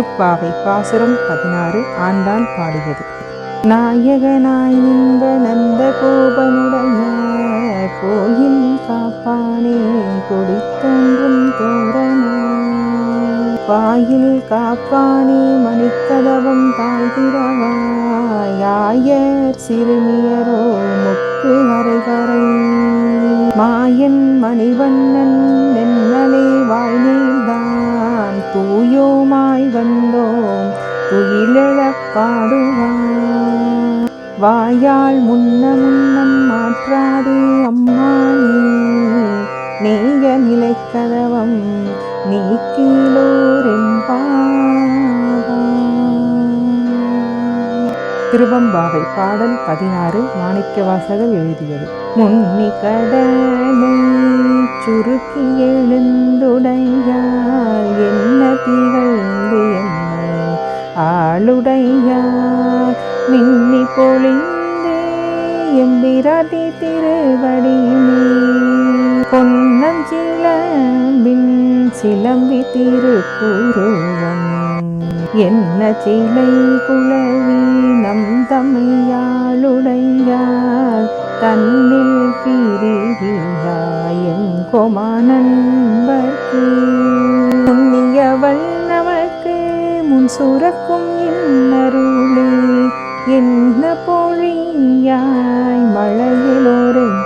திருப்பாவை பாசுரம் 16 ஆண்டாள் பாடியது. நாயகனாய் நின்ற நந்த கோபனுடைய கோயில் காப்பானே கொடித்தோன்றும் தோரணே வாயில் காப்பானே மணிக்கதவம் தாழ்கிறவாயாயர் சிறுமியரோ முக்கு அரைவரை மாயன் மணிவண்ணன் நென்னலே வாய்நீர்தான் தூயோமாய் வந்தோம் துயிலெழப் பாடுவான் வாயால் முன்னம் மாற்றாதே அம்மானே நேய நிலைக்கதவம் நீக்கீலோரெம்பாவாய். திருவெம்பாவை பாடல் 16 மாணிக்கவாசகர் எழுதியது. முன்னி கடலை சுருக்கி எழுந்துடையார் என்ன திகழ்ந்து என்னை ஆளுடையார் மின்னி பொழிந்தே எம்பிராட்டி திருவடிமே பொன்னஞ்சிலம்பின் சிலம்பி திருக்குருவன் என்ன சிலை குளவி நம் தம்மையாளுடையார் தன்னில் பிரிவியாயங்கொமானன்பர்க்கு முன்னியவள் நமக்கு முன் சுரக்கும் இன்னருளே என்ன பொழியாய் மழையிலோரும்